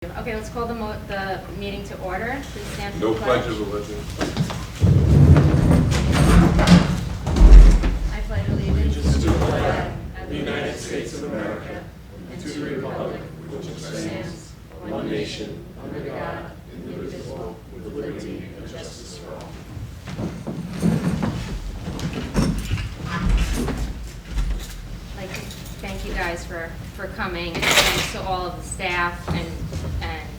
Okay, let's call the meeting to order. Please stand for No the pledge of allegiance. I pledge allegiance To the flag of the United States of America and to the republic which stands one nation under God, indivisible, with liberty and justice for all. I'd like to thank you guys for coming, and thanks to all of the staff and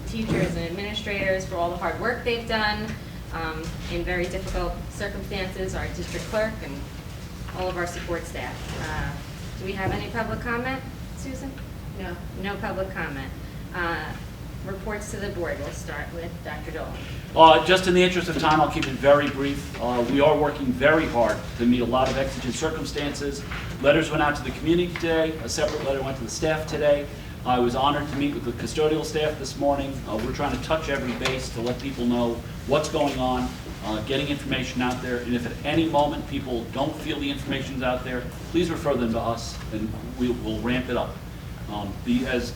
teachers and administrators for all the hard work they've done in very difficult circumstances, our district clerk and all of our support staff. Do we have any public comment, Susan? No. No public comment. Reports to the board. We'll start with Dr. Dolan. Just in the interest of time, I'll keep it very brief. We are working very hard to meet a lot of exigent circumstances. Letters went out to the community today. A separate letter went to the staff today. I was honored to meet with the custodial staff this morning. We're trying to touch every base to let people know what's going on, getting information out there. And if at any moment people don't feel the information's out there, please refer them to us and we'll ramp it up. As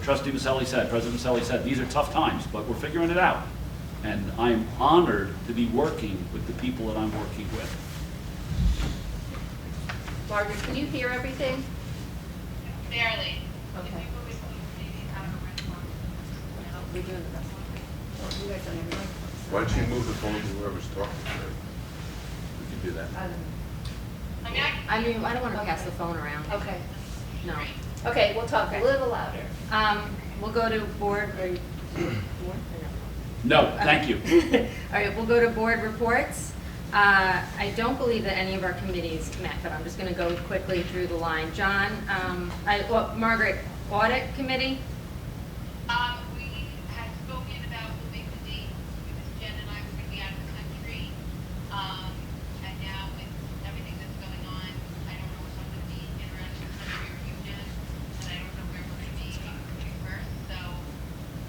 Trustee Maselli said, President Maselli said, these are tough times, but we're figuring it out. And I'm honored to be working with the people that I'm working with. Margaret, can you hear everything? Barely. Okay. We're doing the best. You guys don't have any. Why don't you move the phone to whoever's talking today? We can do that. I mean, I don't want to pass the phone around. Okay. No. Okay, we'll talk a little louder. We'll go to board. No, thank you. All right, we'll go to board reports. I don't believe that any of our committees met, but I'm just going to go quickly through the line. John, Margaret, audit committee? we had spoken about moving the date because Jen and I were going to be out of the country. And now with everything that's going on, I don't know if I'm going to be in or out of the country or you, Jen, and I don't know where we're going to be first. So,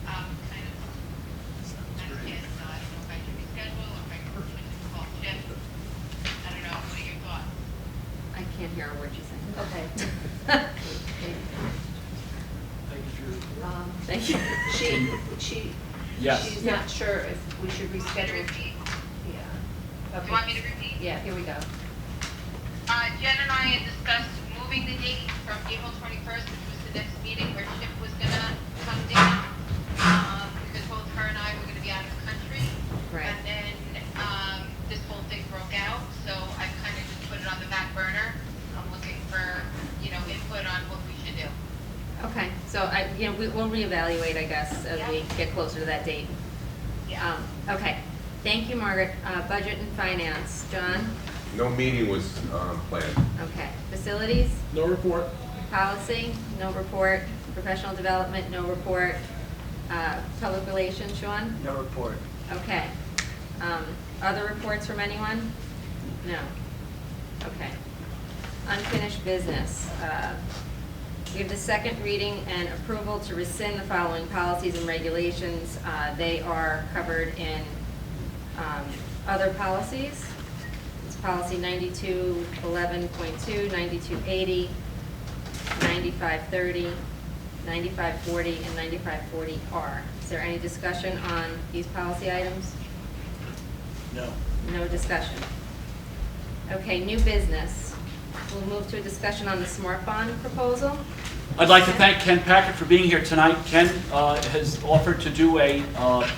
kind of, I guess, I don't know if I should reschedule or if I should call Jen. I don't know. What are your thoughts? I can't hear a word you're saying. Okay. Thank you. Yes. She's not sure if we should Want me to reschedule. repeat? Yeah. Do you want me to repeat? Yeah, here we go. Jen and I had discussed moving the date from April 21st, which was the next meeting where Chip was gonna come down, because both her and I were gonna be out of the country. Right. And then, this whole thing broke out, so I kind of just put it on the back burner. I'm looking for, input on what we should do. Okay, so we'll reevaluate, I guess, as we get closer to that date. Yeah. Okay, thank you, Margaret. Budget and finance, John? No meeting was planned. Okay, facilities? No report. Policy, no report. Professional development, no report. Public relations, Sean? No report. Okay. Other reports from anyone? No. Okay. Unfinished business. We have the second reading and approval to rescind the following policies and regulations. They are covered in other policies. It's policy 9211.2, 9280, 9530, 9540, and 9540R. Is there any discussion on these policy items? No. No discussion. Okay, new business. We'll move to a discussion on the Smart Bond proposal. I'd like to thank Ken Packard for being here tonight. Ken has offered to do a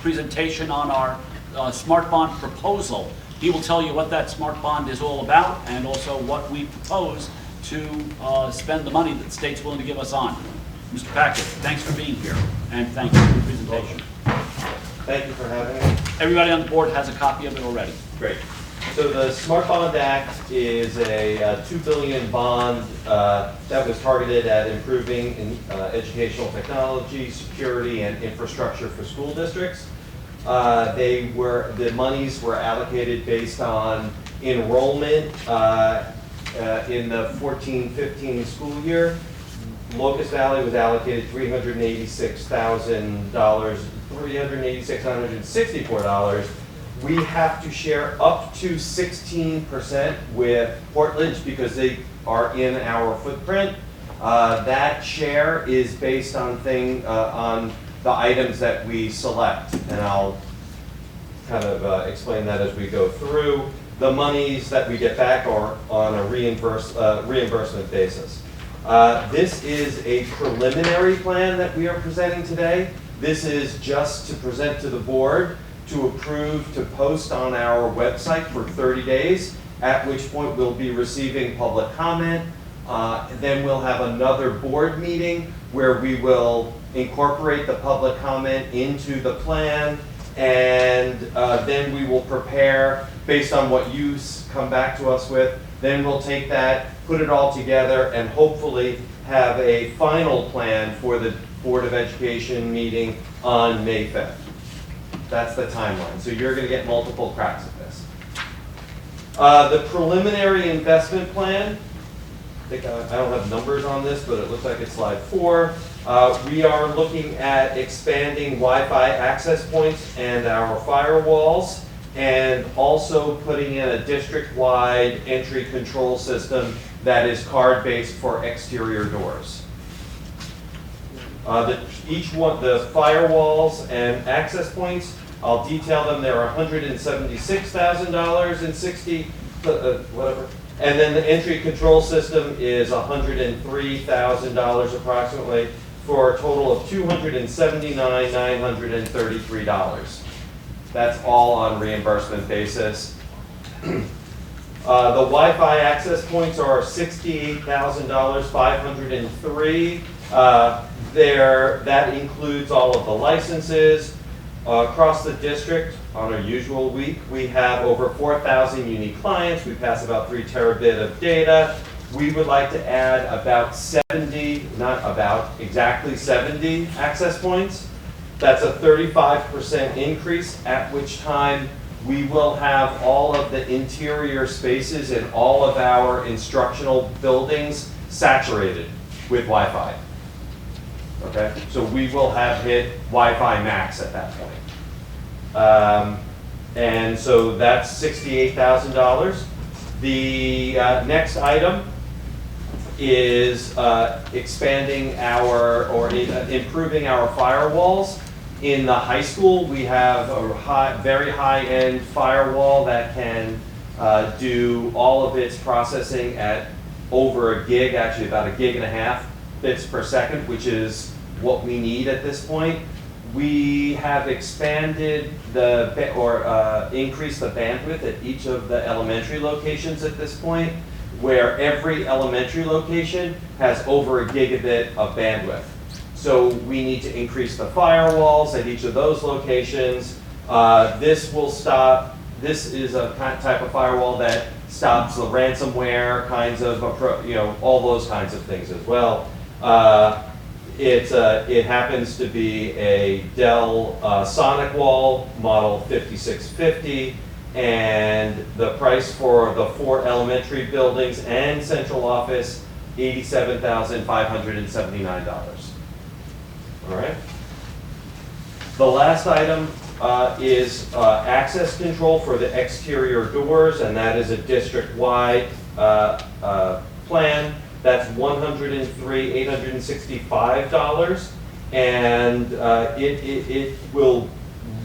presentation on our Smart Bond proposal. He will tell you what that Smart Bond is all about and also what we propose to spend the money that the state's willing to give us on. Mr. Packard, thanks for being here and thank you for the presentation. Thank you for having me. Everybody on the board has a copy of it already. Great. So the Smart Bond Act is a $2 billion bond that was targeted at improving educational technology, security, and infrastructure for school districts. The monies were allocated based on enrollment in the 14-15 school year. Locust Valley was allocated $386,964. We have to share up to 16% with Portledge because they are in our footprint. That share is based on the items that we select, and I'll kind of explain that as we go through. The monies that we get back are on a reimbursement basis. This is a preliminary plan that we are presenting today. This is just to present to the board to approve to post on our website for 30 days, at which point we'll be receiving public comment. Then we'll have another board meeting where we will incorporate the public comment into the plan, and then we will prepare based on what you come back to us with. Then we'll take that, put it all together, and hopefully have a final plan for the Board of Education meeting on May 5th. That's the timeline. So you're going to get multiple cracks at this. The preliminary investment plan, I don't have numbers on this, but it looks like it's slide 4. We are looking at expanding Wi-Fi access points and our firewalls, and also putting in a district-wide entry control system that is card-based for exterior doors. Each one, the firewalls and access points, I'll detail them. They're $176,000 and 60, whatever. And then the entry control system is $103,000 approximately, for a total of $279,933. That's all on reimbursement basis. The Wi-Fi access points are $68,000, 503. That includes all of the licenses. Across the district, on a usual week, we have over 4,000 unique clients. We pass about 3 terabit of data. We would like to add about 70, not about, exactly 70 access points. That's a 35% increase, at which time we will have all of the interior spaces in all of our instructional buildings saturated with Wi-Fi. Okay, so we will have hit Wi-Fi max at that point. And so that's $68,000. The next item is expanding our, or improving our firewalls. In the high school, we have a very high-end firewall that can do all of its processing at over a gig, actually about 1.5 gig bits per second, which is what we need at this point. We have expanded increased the bandwidth at each of the elementary locations at this point, where every elementary location has over 1 gigabit of bandwidth. So we need to increase the firewalls at each of those locations. This is a type of firewall that stops the ransomware kinds of, all those kinds of things as well. It happens to be a Dell SonicWall model 5650, and the price for the 4 elementary buildings and central office, $87,579. All right. The last item is access control for the exterior doors, and that is a district-wide plan. That's $103,865, and it will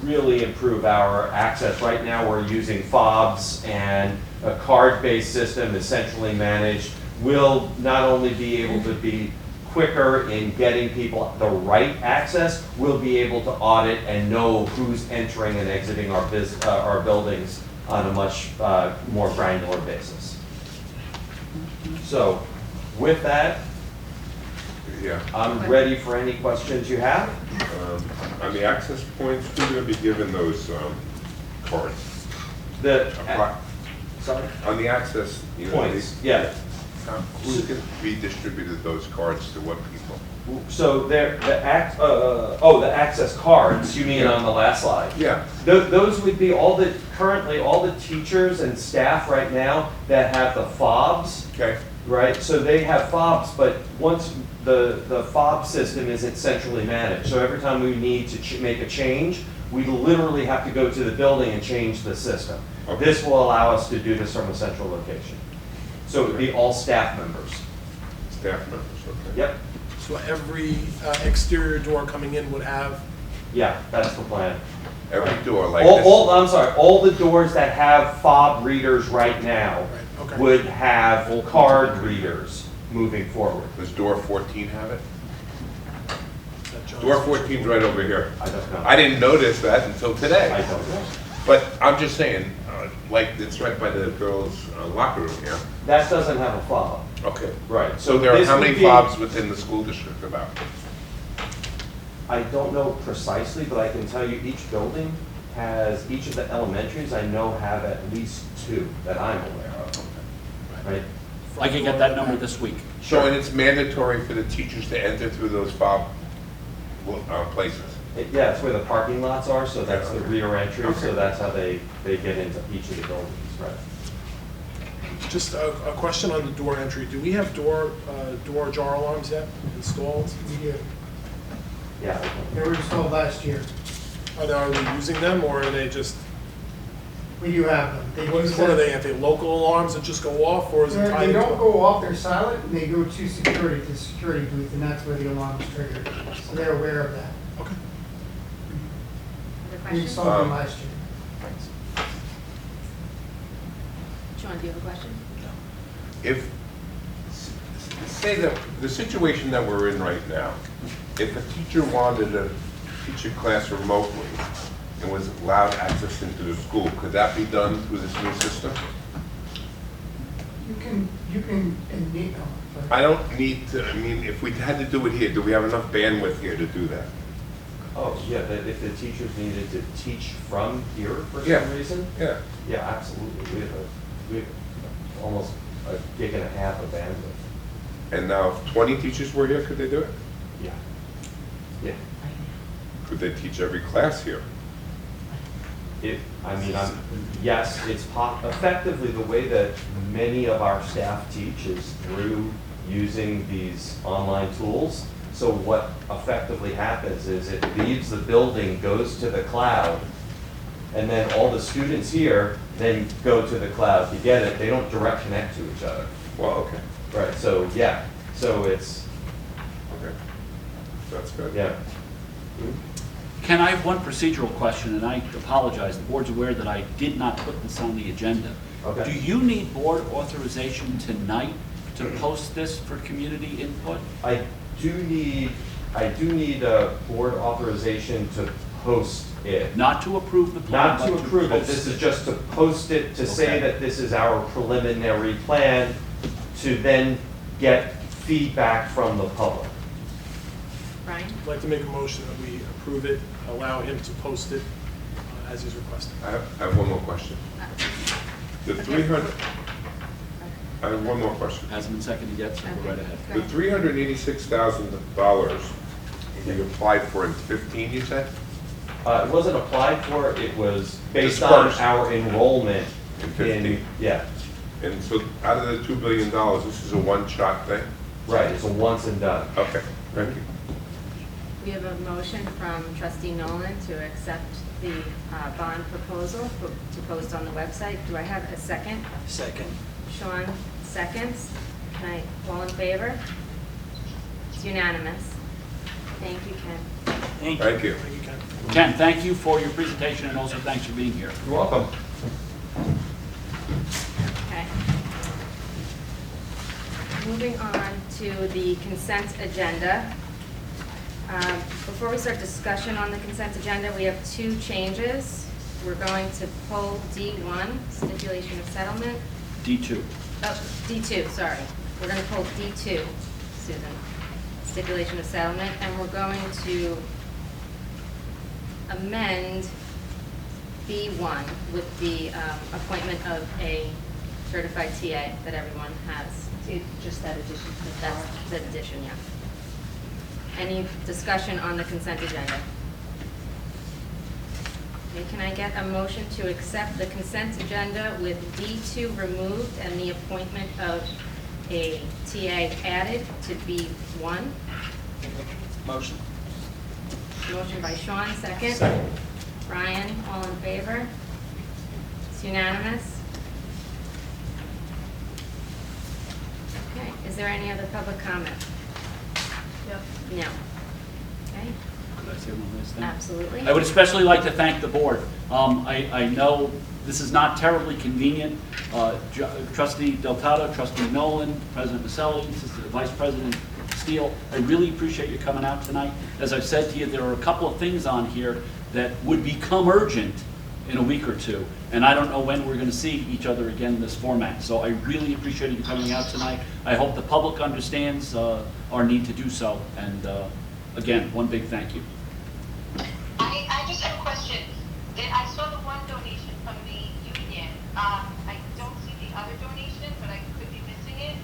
really improve our access. Right now, we're using fobs, and a card-based system, essentially managed, will not only be able to be quicker in getting people the right access, we'll be able to audit and know who's entering and exiting our buildings on a much more granular basis. So, with that, Yeah. I'm ready for any questions you have. On the access points, who's going to be given those cards? Sorry? On the access, Points, yeah. Who's going to be distributed those cards to what people? So the access cards, you mean on the last slide? Yeah. Those would be currently all the teachers and staff right now that have the fobs. Okay. Right, so they have fobs, but once the fob system isn't centrally managed, so every time we need to make a change, we literally have to go to the building and change the system. Okay. This will allow us to do this from a central location. So it would be all staff members. Staff members, okay. Yep. So every exterior door coming in would have Yeah, that's the plan. Every door like All, this? I'm sorry, all the doors that have fob readers right now Right, okay. would have card readers moving forward. Does door 14 have it? That John's- Door 14's right over here. I don't know. I didn't notice that until today. I don't know. But I'm just saying, like, it's right by the girls' locker room, yeah? That doesn't have a fob. Okay. Right. So there are this how would many be- fobs within the school district about? I don't know precisely, but I can tell you each building has, each of the elementaries I know have at least 2 that I'm aware of. Right? I can get that number this week. So, and it's mandatory for the teachers to enter through those fob places? Yeah, it's where the parking lots are, so that's the Okay. rear entry, Okay. so that's how they get into each of the buildings, right? Just a question on the door entry. Do we have door jar alarms yet installed? We do. Yeah. They were installed last year. Are they using them, or are they just, We do have them. They use what are them. they, are they local alarms that just go off, or is it tied They into? don't go off, they're silent, and they go to security, to the security booth, and that's where the alarm is triggered. So they're aware of that. Okay. Other We questions? installed them last year. Sean, do you have a question? If, say that, the situation that we're in right now, if a teacher wanted to teach a class remotely and was allowed access into the school, could that be done through this new system? You can, and need, I don't need to, I mean, if we had to do it here, do we have enough bandwidth here to do that? Oh, yeah, that if the teachers needed to teach from here for Yeah. some reason? Yeah. Yeah, absolutely. We have almost a gig and a half of bandwidth. And now, if 20 teachers were here, could they do it? Yeah. Yeah. Could they teach every class here? Yes, it's effectively the way that many of our staff teach is through using these online tools. So what effectively happens is it leaves the building, goes to the cloud, and then all the students here then go to the cloud to get it. They don't direct connect to each other. Well, okay, Right, so yeah, so it's, okay. That's good. yeah. Ken, I have one procedural question, and I apologize. The board's aware that I did not put this on the agenda. Okay. Do you need board authorization tonight to post this for community input? I do need a board authorization to post it. Not to approve the plan, Not to but approve it, post this is just to post it, to say Okay. that this is our preliminary plan, to then get feedback from the public. Brian? I'd like to make a motion that we approve it, allow him to post it as he's requested. I have one more question. The 300, I have one more question. Hasn't been seconded yet, so go right ahead. The $386,000 you applied for in 15, you said? It wasn't applied for, it was based on Dispersed. our enrollment In 15. yeah, And so out of the $2 billion, this is a one-shot thing? right, it's a once and done. Okay, thank you. We have a motion from trustee Nolan to accept the bond proposal to post on the website. Do I have a second? Second. Sean seconds. All in favor? It's unanimous. Thank you, Ken. Thank you. Thank you. Thank you, Ken. Ken, thank you for your presentation, and also thanks for being here. You're welcome. Okay. Moving on to the consent agenda. Before we start discussion on the consent agenda, we have 2 changes. We're going to pull D1, stipulation of settlement. D2. Oh, D2, sorry. We're going to pull D2, Susan, stipulation of settlement, and we're going to amend B1 with the appointment of a certified TA that everyone has. Just that addition to the That's the addition, yeah. Any discussion on the consent agenda? Okay, can I get a motion to accept the consent agenda with D2 removed and the appointment of a TA added to B1? Motion. Motion by Sean, second. Second. Brian, all in favor? It's unanimous. Okay, is there any other public comment? Yep. No. Okay, Did I say one last thing? Absolutely. I would especially like to thank the board. I know this is not terribly convenient. Trustee Delgado, Trustee Nolan, President Maselli, Vice President Steele, I really appreciate you coming out tonight. As I've said to you, there are a couple of things on here that would become urgent in a week or two, and I don't know when we're going to see each other again in this format. So I really appreciate you coming out tonight. I hope the public understands our need to do so, and again, one big thank you. I just have a question. I saw the one donation from the union. I don't see the other donation, but I could be missing it.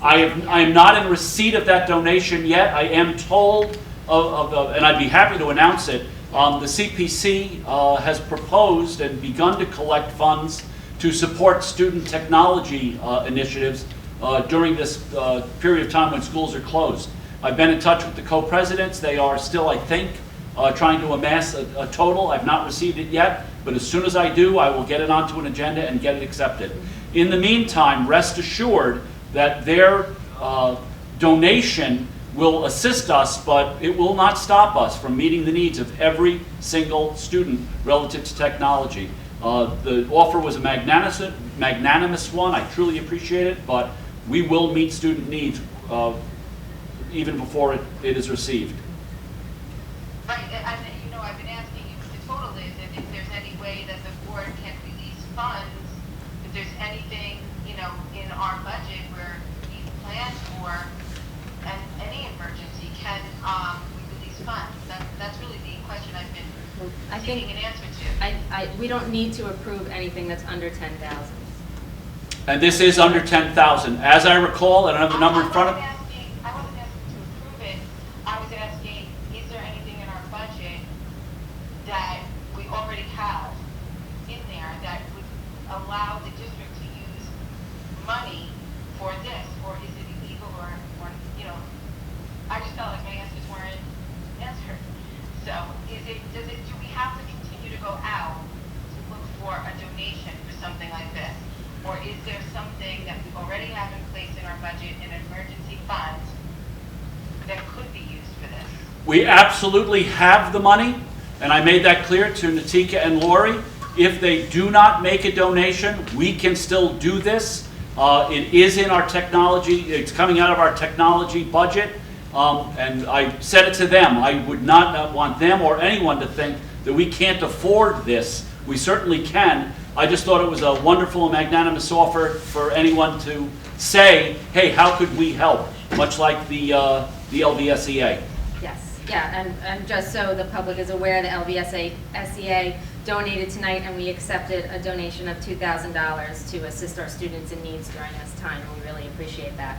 I am not in receipt of that donation yet. I am told and I'd be happy to announce it. The CPC has proposed and begun to collect funds to support student technology initiatives during this period of time when schools are closed. I've been in touch with the co-presidents. They are still, I think, trying to amass a total. I've not received it yet, but as soon as I do, I will get it onto an agenda and get it accepted. In the meantime, rest assured that their donation will assist us, but it will not stop us from meeting the needs of every single student relative to technology. The offer was a magnanimous one. I truly appreciate it, but we will meet student needs even before it is received. Right, I've been asking you what the total is, and if there's any way that the board can release funds, if there's anything, in our budget where we plan for any emergency, can we release funds? That's really the question I've been I seeking think an answer to. we don't need to approve anything that's under 10,000. And this is under 10,000. As I recall, I don't have the number in front of me. I wasn't asking to approve it. I was asking, is there anything in our budget that we already have in there that would allow the district to use money for this? Or is it illegal or I just felt like my answers weren't answered. So do we have to continue to go out to look for a donation for something like this? Or is there something that we already have in place in our budget, an emergency fund, that could be used for this? We absolutely have the money, and I made that clear to Natika and Lori. If they do not make a donation, we can still do this. It is in our technology, it's coming out of our technology budget, and I said it to them. I would not want them or anyone to think that we can't afford this. We certainly can. I just thought it was a wonderful and magnanimous offer for anyone to say, hey, how could we help? Much like the LVSEA. Yes, yeah, and just so the public is aware, the LVSEA donated tonight, and we accepted a donation of $2,000 to assist our students in needs during this time, and we really appreciate that.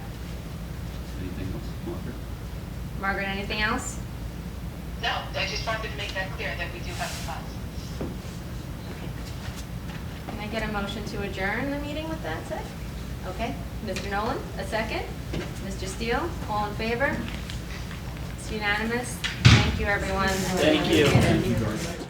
Anything else, Margaret? Margaret, anything else? No, I just wanted to make that clear that we do have the funds. Can I get a motion to adjourn the meeting with that said? Okay, Mr. Nolan, a second. Mr. Steele, all in favor? It's unanimous. Thank you, everyone. Thank you.